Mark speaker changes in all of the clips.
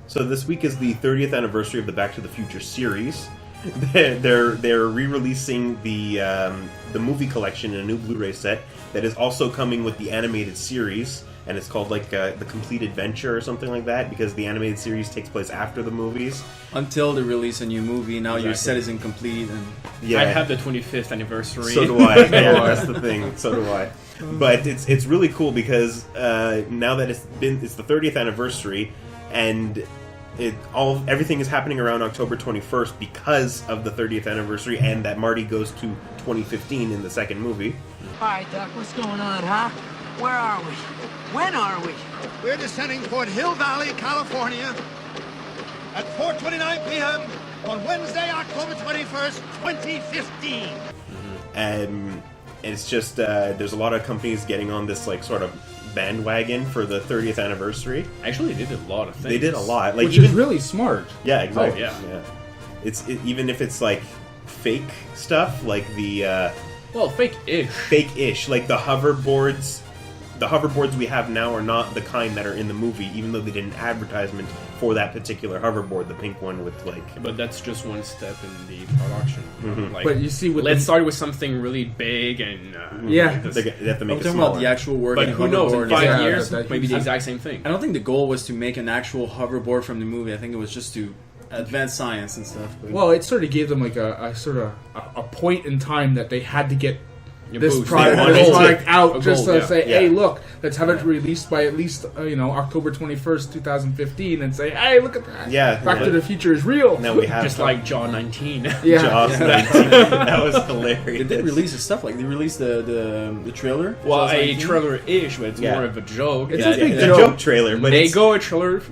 Speaker 1: So this week is the 30th anniversary of the Back to the Future series. They're re-releasing the movie collection in a new Blu-ray set that is also coming with the animated series, and it's called like the Complete Adventure or something like that, because the animated series takes place after the movies.
Speaker 2: Until they release a new movie, now your set is incomplete. And
Speaker 3: I have the 25th anniversary.
Speaker 1: So do I. Yeah, that's the thing. So do I. But it's really cool because now that it's the 30th anniversary, and everything is happening around October 21st because of the 30th anniversary, and that Marty goes to 2015 in the second movie.
Speaker 4: Alright, Doc, what's going on, huh? Where are we? When are we?
Speaker 5: We're descending toward Hill Valley, California at 4:29 p.m. on Wednesday, October 21st, 2015.
Speaker 1: And it's just, there's a lot of companies getting on this, like, sort of bandwagon for the 30th anniversary.
Speaker 3: Actually, they did a lot of things.
Speaker 1: They did a lot. Like,
Speaker 6: which is really smart.
Speaker 1: Yeah, exactly.
Speaker 3: Oh, yeah.
Speaker 1: Even if it's, like, fake stuff, like the...
Speaker 3: well, fake-ish.
Speaker 1: Fake-ish. Like, the hoverboards... The hoverboards we have now are not the kind that are in the movie, even though they did an advertisement for that particular hoverboard, the pink one with, like...
Speaker 3: But that's just one step in the production.
Speaker 1: Mm-hmm.
Speaker 3: Like,
Speaker 6: but you see,
Speaker 3: let's start with something really big and...
Speaker 1: They have to make it
Speaker 2: talking
Speaker 1: smaller.
Speaker 2: about the actual work.
Speaker 3: But who knows, in 5 years,
Speaker 6: that
Speaker 3: maybe the exact same thing.
Speaker 2: I don't think the goal was to make an actual hoverboard from the movie. I think it was just to advance science and stuff. But
Speaker 6: well, it sort of gave them like a sort of a point in time that they had to get this
Speaker 3: boost.
Speaker 6: product out just to say,
Speaker 1: Yeah.
Speaker 6: hey, look, let's have it released by at least October 21st, 2015, and say, hey, look at that.
Speaker 1: Yeah.
Speaker 6: Back to the Future is real.
Speaker 1: Now we have
Speaker 3: Just like Jaw 19.
Speaker 6: Yeah.
Speaker 1: Jaws 19. That was hilarious.
Speaker 2: they did release the stuff. Like they released the trailer.
Speaker 3: Well,
Speaker 2: Jaws
Speaker 3: a
Speaker 2: 19.
Speaker 3: trailer-ish, but it's more of a joke.
Speaker 6: It's a big
Speaker 1: The
Speaker 6: joke.
Speaker 1: joke trailer, but
Speaker 3: They
Speaker 1: it's...
Speaker 3: go a trailer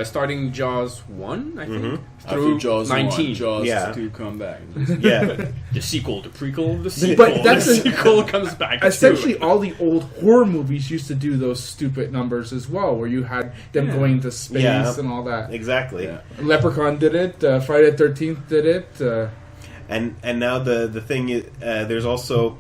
Speaker 3: starting Jaws 1, I think,
Speaker 2: After
Speaker 3: through
Speaker 2: Jaws
Speaker 3: 19.
Speaker 2: 1, Jaws
Speaker 1: Yeah.
Speaker 2: 2 come back.
Speaker 1: Yeah.
Speaker 3: The sequel, the prequel, the sequel.
Speaker 6: But that's
Speaker 3: the
Speaker 6: a-
Speaker 3: sequel comes back.
Speaker 6: Essentially,
Speaker 3: too.
Speaker 6: all the old horror movies used to do those stupid numbers as well, where you had them going to space
Speaker 1: Yeah.
Speaker 6: and all that.
Speaker 1: Exactly.
Speaker 2: Yeah.
Speaker 6: Leprechaun did it. Friday the 13th did it.
Speaker 1: And now the thing is, there's also...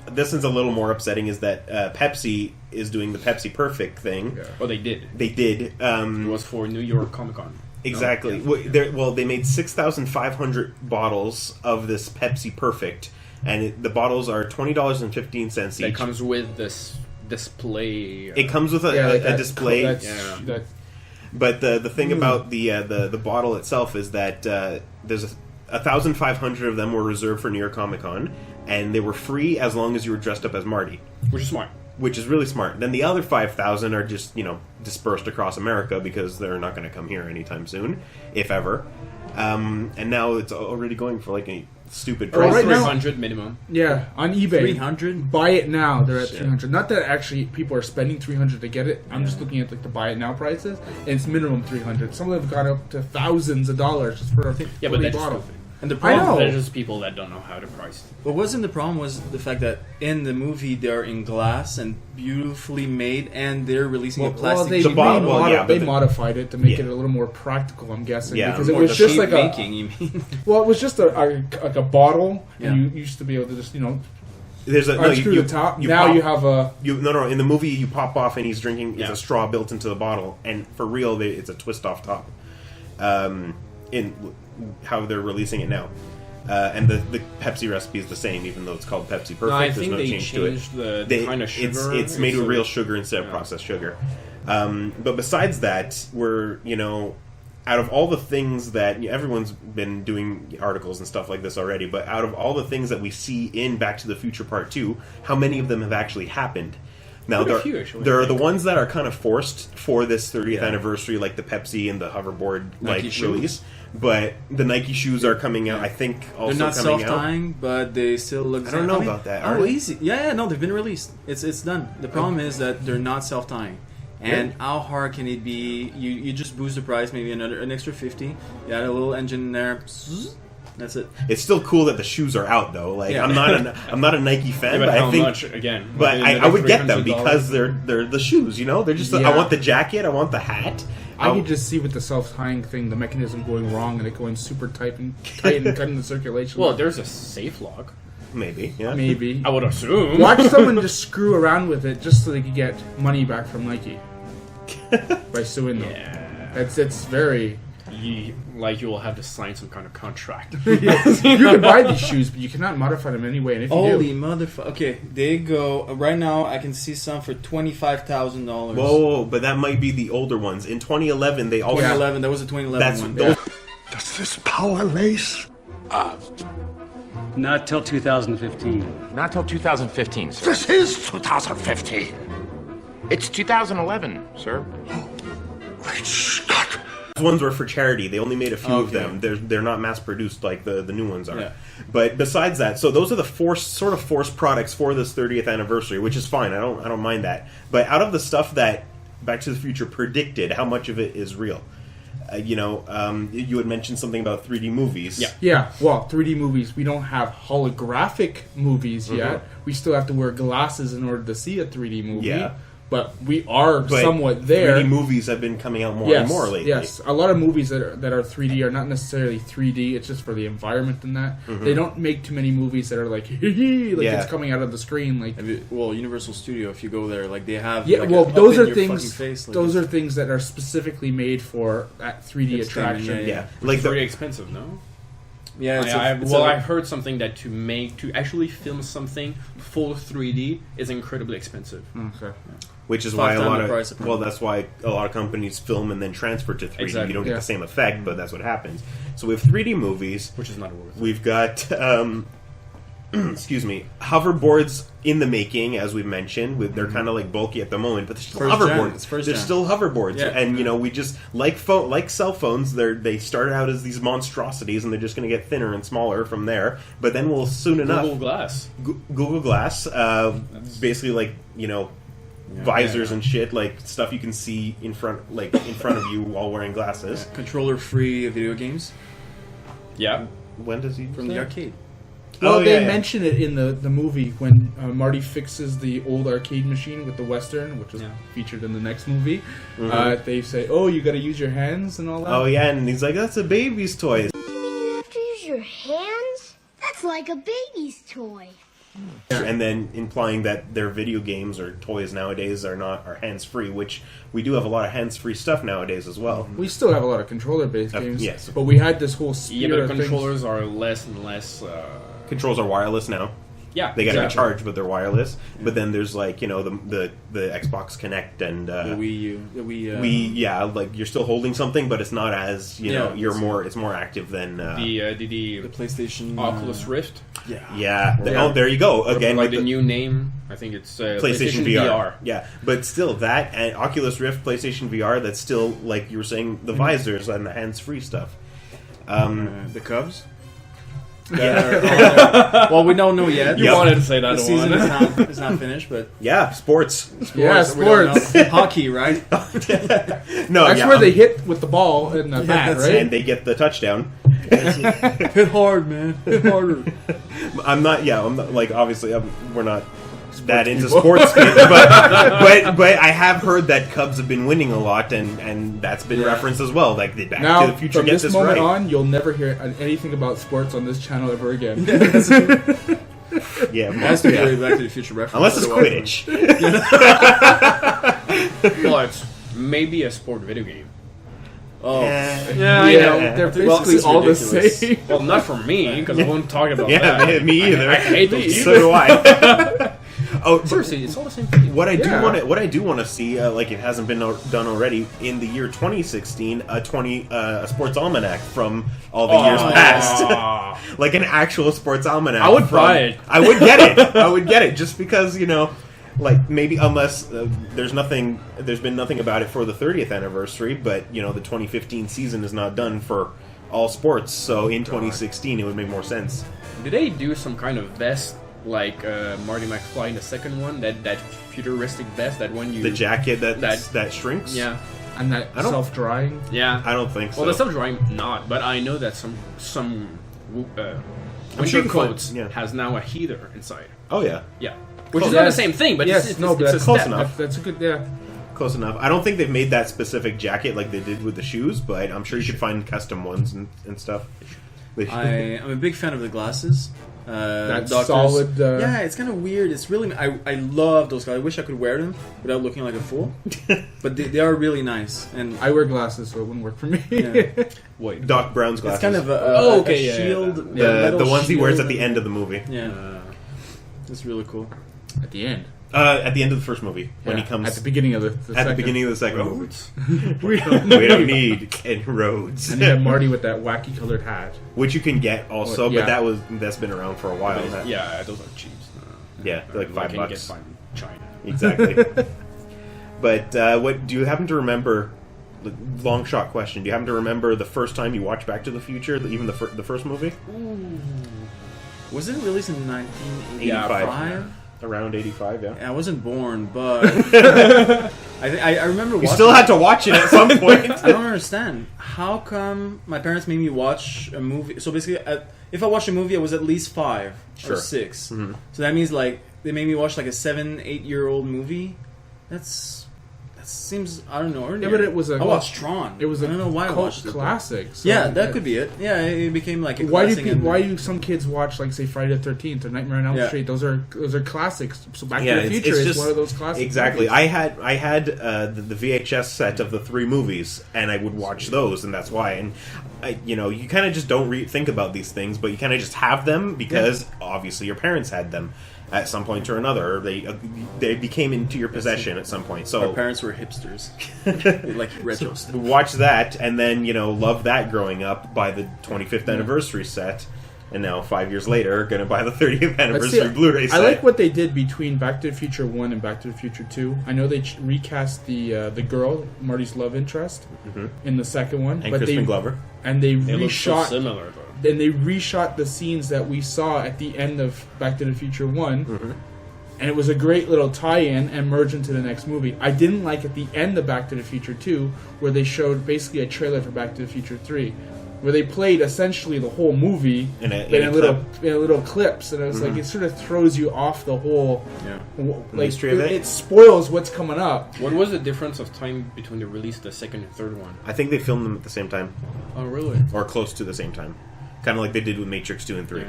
Speaker 1: This one's a little more upsetting, is that Pepsi is doing the Pepsi Perfect thing.
Speaker 6: Yeah.
Speaker 3: Well, they did.
Speaker 1: They did.
Speaker 3: It was for New York Comic Con.
Speaker 1: Exactly.
Speaker 3: Oh, yeah.
Speaker 1: Well, they made 6,500 bottles of this Pepsi Perfect, and the bottles are $20.15 each.
Speaker 3: That comes with this display.
Speaker 1: It comes with a display. But the thing about the bottle itself is that there's 1,500 of them were reserved for New York Comic Con, and they were free as long as you were dressed up as Marty.
Speaker 3: Which is smart.
Speaker 1: Which is really smart. Then the other 5,000 are just, dispersed across America because they're not going to come here anytime soon, if ever. And now it's already going for like a stupid price.
Speaker 6: Right now-
Speaker 3: 300 minimum.
Speaker 6: Yeah, on eBay.
Speaker 2: 300?
Speaker 6: Buy it now. They're at 300. Not that actually people are spending 300 to get it. I'm just looking at like the buy it now prices, and it's minimum 300. Some of them have gone up to thousands of dollars just for a
Speaker 3: Yeah, but
Speaker 6: free
Speaker 3: that's
Speaker 6: bottle.
Speaker 3: stupid.
Speaker 2: And the
Speaker 6: I
Speaker 2: problem,
Speaker 6: know.
Speaker 3: There's just people that don't know how to price.
Speaker 2: what wasn't the problem was the fact that in the movie they're in glass and beautifully made, and they're releasing a plastic.
Speaker 6: they,
Speaker 1: The bottle- well, yeah,
Speaker 6: they
Speaker 1: but the-
Speaker 6: modified it to make
Speaker 1: Yeah.
Speaker 6: it a little more practical. I'm guessing
Speaker 1: Yeah,
Speaker 6: because it
Speaker 1: more
Speaker 6: was just
Speaker 2: cheap
Speaker 6: like
Speaker 2: making, you mean?
Speaker 6: well, it was just like a bottle,
Speaker 2: Yeah.
Speaker 6: and you used to be able to just
Speaker 1: There's a
Speaker 6: unscrew the top. Now
Speaker 1: pop-
Speaker 6: you have a
Speaker 1: No. In the movie, you pop off and he's drinking. It's
Speaker 3: Yeah.
Speaker 1: a straw built into the bottle, and for real, it's a twist off top. In how they're releasing it now, and the Pepsi recipe is the same, even though it's called Pepsi Perfect.
Speaker 3: No, I
Speaker 1: There's
Speaker 3: think
Speaker 1: no
Speaker 3: they
Speaker 1: change to it.
Speaker 3: changed the kind of sugar.
Speaker 1: It's made with
Speaker 3: So-
Speaker 1: real sugar instead of processed sugar. But besides that, we're out of all the things that everyone's been doing articles and stuff like this already, but out of all the things that we see in Back to the Future Part 2, how many of them have actually happened? Now,
Speaker 3: Quite a few, actually,
Speaker 1: there
Speaker 3: I
Speaker 1: are the
Speaker 3: think.
Speaker 1: ones that are kind of forced for this 30th
Speaker 2: Yeah.
Speaker 1: anniversary, like the Pepsi and the hoverboard
Speaker 2: Nike shoes.
Speaker 1: release. But the Nike shoes are coming out, I think, also
Speaker 2: They're not
Speaker 1: coming out.
Speaker 2: self-tying, but they still look.
Speaker 1: I don't know about that. Are
Speaker 2: Oh,
Speaker 1: they?
Speaker 2: easy. Yeah, no, they've been released. It's done. The problem is that they're not self-tying. And how hard can it be? You just boost the price, maybe an extra 50. You add a little engine in there. That's it.
Speaker 1: It's still cool that the shoes are out, though. Like
Speaker 2: Yeah.
Speaker 1: I'm not a Nike fan,
Speaker 3: Yeah, but
Speaker 1: but
Speaker 3: how
Speaker 1: I think.
Speaker 3: much again?
Speaker 1: But
Speaker 3: Within
Speaker 1: I
Speaker 3: the
Speaker 1: would get them
Speaker 3: $300?
Speaker 1: because they're the shoes. They're just. I
Speaker 6: Yeah.
Speaker 1: want the jacket. I want the hat.
Speaker 6: I could just see with the self-tying thing, the mechanism going wrong and it going super tight and cutting the circulation.
Speaker 3: Well, there's a safe lock.
Speaker 1: Maybe. Yeah.
Speaker 6: maybe.
Speaker 3: I would assume.
Speaker 6: Watch someone just screw around with it just so they could get money back from Nike by suing them.
Speaker 3: Yeah.
Speaker 6: It's very.
Speaker 3: You will have to sign some kind of contract.
Speaker 6: Yes. You can buy these shoes, but you cannot modify them anyway. And if you
Speaker 2: Holy
Speaker 6: do,
Speaker 2: motherfucker! Okay, they go right now. I can see some for $25,000.
Speaker 1: Whoa, but that might be the older ones. In 2011, they also
Speaker 2: 2011. That was a 2011
Speaker 1: That's
Speaker 2: one.
Speaker 1: those,
Speaker 5: Does this power lace?
Speaker 7: Not till 2015.
Speaker 8: Not till 2015, sir.
Speaker 5: This is 2015.
Speaker 8: It's 2011, sir.
Speaker 5: Great Scott.
Speaker 1: ones were for charity. They only made a few of
Speaker 2: Okay.
Speaker 1: them. They're not mass produced like the new ones are.
Speaker 2: Yeah.
Speaker 1: But besides that, so those are the forced products for this 30th anniversary, which is fine. I don't mind that. But out of the stuff that Back to the Future predicted, how much of it is real? You had mentioned something about 3D movies.
Speaker 3: Yeah.
Speaker 6: yeah. Well, 3D movies. We don't have holographic movies yet. We still have to wear glasses in order to see a 3D movie.
Speaker 1: Yeah.
Speaker 6: But we are
Speaker 1: But
Speaker 6: somewhat there.
Speaker 1: 3D movies have been coming out more and more lately.
Speaker 6: Yes, a lot of movies that are 3D are not necessarily 3D. It's just for the environment and that. They don't make too many movies that are like
Speaker 1: Yeah.
Speaker 6: it's coming out of the screen. Like
Speaker 2: Well, Universal Studio, if you go there, like they have.
Speaker 6: yeah,
Speaker 2: like,
Speaker 6: well,
Speaker 2: up
Speaker 6: those
Speaker 2: in
Speaker 6: are
Speaker 2: your
Speaker 6: things.
Speaker 2: fucking face, like,
Speaker 6: Those
Speaker 2: it's-
Speaker 6: are things that are specifically made for that 3D
Speaker 2: It's
Speaker 6: attraction.
Speaker 2: yeah.
Speaker 1: Yeah.
Speaker 3: Like
Speaker 1: Like
Speaker 3: very
Speaker 1: the,
Speaker 3: expensive, no?
Speaker 2: Yeah,
Speaker 3: I heard something that to actually film something full 3D is incredibly expensive.
Speaker 6: Okay.
Speaker 1: which is
Speaker 2: 5
Speaker 1: why a
Speaker 2: times
Speaker 1: lot
Speaker 2: the
Speaker 1: of
Speaker 2: price of
Speaker 1: that's why a lot of companies film and then transfer to 3D.
Speaker 3: Exactly.
Speaker 1: You don't get
Speaker 6: Yeah.
Speaker 1: the same effect, but that's what happens. So we have 3D movies.
Speaker 3: Which is not worth it.
Speaker 1: We've got excuse me, hoverboards in the making, as we've mentioned. They're kind of like bulky at the moment, but they're still
Speaker 2: First gen.
Speaker 1: hoverboards.
Speaker 2: It's first
Speaker 1: They're
Speaker 2: gen.
Speaker 1: still hoverboards,
Speaker 2: Yeah.
Speaker 1: and we just like cell phones. They started out as these monstrosities, and they're just going to get thinner and smaller from there. But then we'll soon enough
Speaker 3: Google Glass.
Speaker 1: Google Glass, basically like visors and shit, like stuff you can see in front of you while wearing glasses.
Speaker 2: controller-free video games
Speaker 3: Yeah.
Speaker 1: When does he
Speaker 2: from the arcade.
Speaker 6: Well, they
Speaker 1: yeah.
Speaker 6: mention it in the movie when Marty fixes the old arcade machine with the Western, which was featured in the next movie. They say, "Oh, you got to use your hands and all that."
Speaker 1: Oh yeah, and he's like, "That's a baby's toy."
Speaker 9: You mean you have to use your hands? That's like a baby's toy.
Speaker 1: And then implying that their video games or toys nowadays are hands free, which we do have a lot of hands free stuff nowadays as well.
Speaker 6: We still have a lot of controller-based games.
Speaker 1: yes.
Speaker 6: But we had this whole
Speaker 3: Yeah,
Speaker 6: sphere
Speaker 3: but
Speaker 6: of things.
Speaker 3: controllers are less and less.
Speaker 1: Controls are wireless now.
Speaker 3: Yeah,
Speaker 1: They got to be
Speaker 3: exactly.
Speaker 1: charged, but they're wireless. But then there's like the Xbox Connect and
Speaker 2: The Wii U. The Wii.
Speaker 1: like you're still holding something, but it's not as
Speaker 2: Yeah,
Speaker 1: it's more active than
Speaker 3: The
Speaker 2: The PlayStation.
Speaker 3: Oculus Rift.
Speaker 1: yeah. Oh, there you go again.
Speaker 3: Like
Speaker 1: with
Speaker 3: the new name, I think it's
Speaker 1: PlayStation VR. Yeah, but still that and Oculus Rift, PlayStation VR. That's still like you were saying, the visors and the hands-free stuff.
Speaker 2: The Cubs. Well, we don't know yet.
Speaker 3: You
Speaker 1: Yep.
Speaker 3: wanted to say that
Speaker 2: The
Speaker 3: one.
Speaker 2: season is not finished, but
Speaker 1: Yeah, sports.
Speaker 6: Yeah,
Speaker 2: we don't
Speaker 6: sports.
Speaker 2: know. Hockey, right?
Speaker 1: No,
Speaker 6: That's
Speaker 1: yeah,
Speaker 6: where they hit with the ball in the bat,
Speaker 2: that's
Speaker 6: right?
Speaker 1: and they get the touchdown.
Speaker 2: Hit hard, man. Hit harder.
Speaker 1: I'm not like obviously we're not that into sports, but I have heard that Cubs have been winning a lot, and that's been referenced as well. Like the Back
Speaker 6: Now,
Speaker 1: to the Future
Speaker 6: from
Speaker 1: gets
Speaker 6: this
Speaker 1: this
Speaker 6: moment
Speaker 1: right.
Speaker 6: on, you'll never hear anything about sports on this channel ever again.
Speaker 1: Yeah,
Speaker 2: Has to be
Speaker 1: yeah.
Speaker 2: a Back to the Future reference.
Speaker 1: Unless it's
Speaker 2: Otherwise-
Speaker 1: Quidditch.
Speaker 3: Well, it's maybe a sport video game.
Speaker 2: Oh,
Speaker 3: Yeah, I
Speaker 6: Yeah,
Speaker 3: know.
Speaker 6: they're
Speaker 2: Well,
Speaker 6: basically
Speaker 2: it's
Speaker 6: all the
Speaker 2: ridiculous.
Speaker 6: same.
Speaker 3: Well, not for me, because I won't talk about
Speaker 1: Yeah,
Speaker 3: that.
Speaker 1: me either.
Speaker 3: I hate those
Speaker 1: So do I. Oh,
Speaker 3: Seriously, it's all the same thing.
Speaker 1: What I do
Speaker 6: Yeah.
Speaker 1: want to see, like it hasn't been done already, in the year 2016, a sports almanac from all the years past, like an actual sports almanac.
Speaker 3: I would buy it.
Speaker 1: I would get it. I would get it just because like maybe unless there's been nothing about it for the 30th anniversary, but the 2015 season is not done for all sports, so in 2016 it would make more sense.
Speaker 3: Did they do some kind of vest like Marty McFly in the second one? That futuristic vest, that one you...
Speaker 1: The jacket that shrinks.
Speaker 3: Yeah.
Speaker 6: And that
Speaker 1: I don't-
Speaker 6: self-drying.
Speaker 3: Yeah.
Speaker 1: I don't think so.
Speaker 3: Well, the self-drying not, but I know that some
Speaker 1: sure
Speaker 3: winter
Speaker 1: you can find-
Speaker 3: coats
Speaker 1: yeah.
Speaker 3: has now a heater inside.
Speaker 1: Oh yeah.
Speaker 3: Yeah. Which
Speaker 6: Close.
Speaker 3: is not the
Speaker 6: Yes.
Speaker 3: same thing, but
Speaker 6: Yes,
Speaker 3: it's
Speaker 6: no, but
Speaker 3: a
Speaker 6: that's
Speaker 1: close
Speaker 3: step.
Speaker 1: enough.
Speaker 6: That's a good, yeah.
Speaker 1: Close enough. I don't think they've made that specific jacket like they did with the shoes, but I'm sure you could find custom ones and stuff.
Speaker 2: I'm a big fan of the glasses.
Speaker 6: That
Speaker 2: doctors.
Speaker 6: solid.
Speaker 2: Yeah, it's kind of weird. It's really. I love those guys. I wish I could wear them without looking like a fool. But they are really nice. And
Speaker 6: I wear glasses, so it wouldn't work for me.
Speaker 2: Yeah.
Speaker 3: Wait,
Speaker 1: Doc Brown's glasses.
Speaker 2: it's kind of a,
Speaker 3: okay,
Speaker 2: a
Speaker 3: yeah,
Speaker 2: shield.
Speaker 1: the ones he wears at the
Speaker 2: shield.
Speaker 1: end of the movie.
Speaker 2: Yeah, it's really cool.
Speaker 6: At the end.
Speaker 1: At the end of the first movie, when
Speaker 6: Yeah,
Speaker 1: he comes
Speaker 6: at the beginning of the
Speaker 1: at
Speaker 6: second.
Speaker 1: the beginning of the second movie.
Speaker 6: we
Speaker 1: We don't need Ken Rhodes,
Speaker 6: And you have Marty with that wacky colored hat.
Speaker 1: which you can get also,
Speaker 6: Yeah.
Speaker 1: but that's been around for a while.
Speaker 3: yeah, those are cheap.
Speaker 1: Yeah, they're like $5.
Speaker 3: Can you get from China?
Speaker 1: Exactly. But what do you happen to remember? Long shot question. Do you happen to remember the first time you watched Back to the Future? Even the first movie?
Speaker 2: Was it released in 1985?
Speaker 1: Around 85, yeah.
Speaker 2: I wasn't born, but I remember.
Speaker 1: You still had to watch it at some point.
Speaker 2: I don't understand. How come my parents made me watch a movie? So basically, if I watched a movie, I was at least 5 or
Speaker 1: Sure.
Speaker 2: 6.
Speaker 1: Mhm.
Speaker 2: So that means like they made me watch like a 7-8-year-old movie. That seems, I don't know. Ordinary.
Speaker 6: Yeah, but it was
Speaker 2: I watched Tron.
Speaker 6: It was a
Speaker 2: I don't know why I
Speaker 6: cult
Speaker 2: watched it.
Speaker 6: classic. So
Speaker 2: Yeah, that could be it. Yeah, it became like a
Speaker 6: Why
Speaker 2: classic.
Speaker 6: why do some kids watch, like, say, Friday the 13th or Nightmare on Elm
Speaker 2: Yeah.
Speaker 6: Street? Those are classics. So Back
Speaker 1: Yeah,
Speaker 6: to the
Speaker 1: it's
Speaker 6: Future is
Speaker 1: just-
Speaker 6: one of those classics.
Speaker 1: Exactly.
Speaker 6: movies.
Speaker 1: I had the VHS set of the 3 movies, and I would watch those, and that's why. And you kind of just don't think about these things, but you kind of just have them because obviously your parents had them at some point or another. Or they became into your possession at some point. So
Speaker 2: Our parents were hipsters. They like retro stuff.
Speaker 1: watch that, and then love that growing up. By the 25th anniversary set. And now, 5 years later, going to buy the 30th anniversary Blu-ray set.
Speaker 6: I like what they did between Back to the Future 1 and Back to the Future 2. I know they recast the girl, Marty's love interest, in the second one.
Speaker 1: And Crispin Glover.
Speaker 6: And they
Speaker 3: It looks so
Speaker 6: reshot...
Speaker 3: similar, though.
Speaker 6: Then they reshot the scenes that we saw at the end of Back to the Future 1. And it was a great little tie-in and merge into the next movie. I didn't like at the end of Back to the Future 2, where they showed basically a trailer for Back to the Future 3. Where they played essentially the whole movie
Speaker 1: in a
Speaker 6: little clips, and it was like it sort of throws you off the whole
Speaker 1: Mystery of it.
Speaker 6: It spoils what's coming up.
Speaker 3: What was the difference of time between the release of the second and third one?
Speaker 1: I think they filmed them at the same time.
Speaker 3: Oh, really?
Speaker 1: Or close to the same time. Kind of like they did with Matrix 2 and 3.
Speaker 3: Yeah.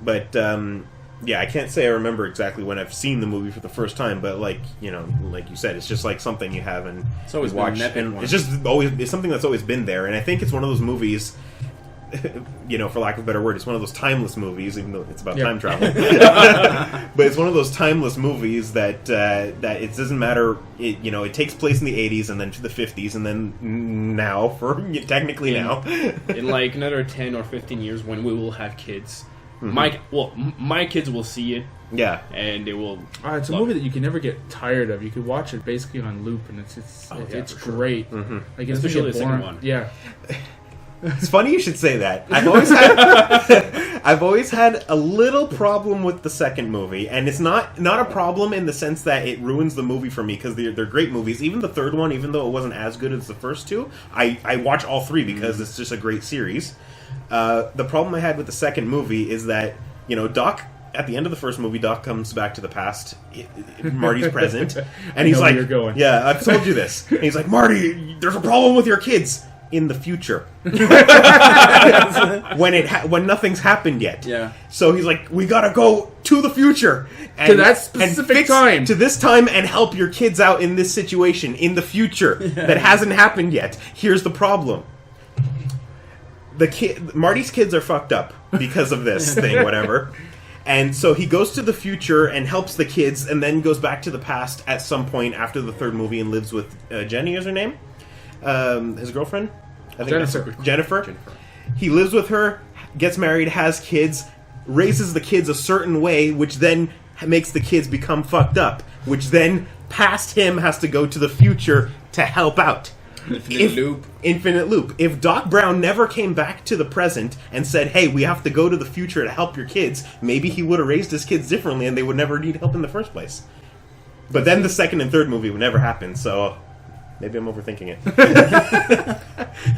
Speaker 1: But, I can't say I remember exactly when I've seen the movie for the first time, but like you said, it's just like something you have and
Speaker 2: It's always
Speaker 1: you
Speaker 2: been
Speaker 1: watch.
Speaker 2: an epic
Speaker 1: And
Speaker 2: one.
Speaker 1: it's just it's something that's always been there, and I think it's one of those movies, for lack of a better word, it's one of those timeless movies, even though it's about time travel. But it's one of those timeless movies that it doesn't matter. It takes place in the 80s and then to the 50s and then now technically now.
Speaker 3: In like another 10 or 15 years when we will have kids. My kids will see it.
Speaker 1: Yeah.
Speaker 3: And they will...
Speaker 6: It's a movie that you can never get tired of. You could watch it basically on loop, and it's great. Like, it's
Speaker 3: Especially
Speaker 6: get
Speaker 3: the second
Speaker 6: boring.
Speaker 3: one.
Speaker 6: Yeah.
Speaker 1: It's funny you should say that. I've always had a little problem with the second movie, and it's not a problem in the sense that it ruins the movie for me because they're great movies. Even the third one, even though it wasn't as good as the first two, I watch all 3 because it's just a great series. The problem I had with the second movie is that Doc. At the end of the first movie, Doc comes back to the past. Marty's present, and he's
Speaker 6: know where
Speaker 1: like,
Speaker 6: you're going.
Speaker 1: "Yeah, I've told you this." And he's like, "Marty, there's a problem with your kids." In the future, when nothing's happened yet, So he's like, "We gotta go to the future
Speaker 6: To that specific time.
Speaker 1: to this time, and help your kids out in this situation in the future that hasn't happened yet. Here's the problem: Marty's kids are fucked up because of this thing, whatever." And so he goes to the future and helps the kids, and then goes back to the past at some point after the third movie and lives with Jenny, is her name? His girlfriend? I think Jennifer. He lives with her, gets married, has kids, raises the kids a certain way, which then makes the kids become fucked up, which then past him has to go to the future to help out. Infinite loop. If Doc Brown never came back to the present and said, "Hey, we have to go to the future to help your kids," maybe he would have raised his kids differently and they would never need help in the first place. But then the second and third movie would never happen, so maybe I'm overthinking it.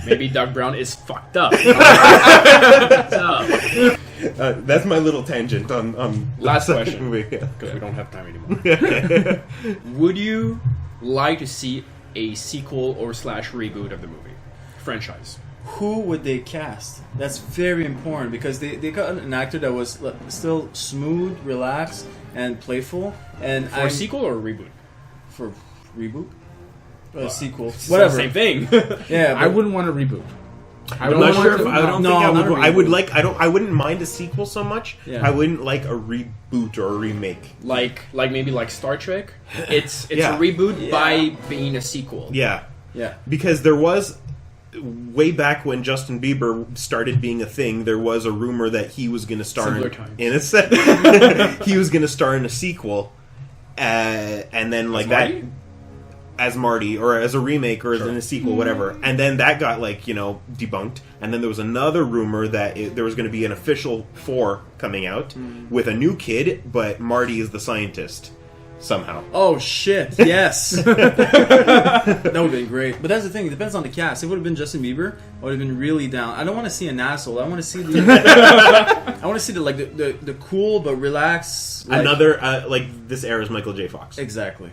Speaker 3: Maybe Doc Brown is fucked up.
Speaker 1: That's my little tangent on
Speaker 3: Last
Speaker 1: the
Speaker 3: question.
Speaker 1: movie.
Speaker 3: Because we don't have time anymore. Would you like to see a sequel or / reboot of the movie franchise?
Speaker 2: who would they cast? That's very important because they got an actor that was still smooth, relaxed, and playful. And
Speaker 3: For a sequel or a reboot?
Speaker 2: For reboot, sequel,
Speaker 3: It's
Speaker 2: whatever.
Speaker 3: the same thing.
Speaker 2: Yeah,
Speaker 6: I wouldn't want a reboot.
Speaker 1: I'm not sure if I don't
Speaker 2: No,
Speaker 1: think I
Speaker 2: not
Speaker 1: would.
Speaker 2: a
Speaker 1: I would
Speaker 2: reboot.
Speaker 1: like. I wouldn't mind a sequel so much.
Speaker 2: Yeah.
Speaker 1: I wouldn't like a reboot or a remake.
Speaker 3: like maybe like Star Trek. It's
Speaker 1: Yeah.
Speaker 3: a reboot
Speaker 2: Yeah.
Speaker 3: by being a sequel.
Speaker 1: Yeah,
Speaker 2: yeah.
Speaker 1: because there was way back when Justin Bieber started being a thing. There was a rumor that he was going to star
Speaker 3: Simpler
Speaker 1: in,
Speaker 3: times.
Speaker 1: in a he was going to star in a sequel, and then like that.
Speaker 3: Marty?
Speaker 1: As Marty, or as a remake, or as in a sequel, whatever. And then that got, like, debunked. And then there was another rumor that there was going to be an official 4 coming out with a new kid, but Marty is the scientist, somehow.
Speaker 2: Oh shit! Yes, that would have been great. But that's the thing; it depends on the cast. If it would have been Justin Bieber, I would have been really down. I don't want to see an asshole. I want to see the. I want to see the cool but relaxed.
Speaker 1: Another, this era is Michael J. Fox.
Speaker 2: Exactly.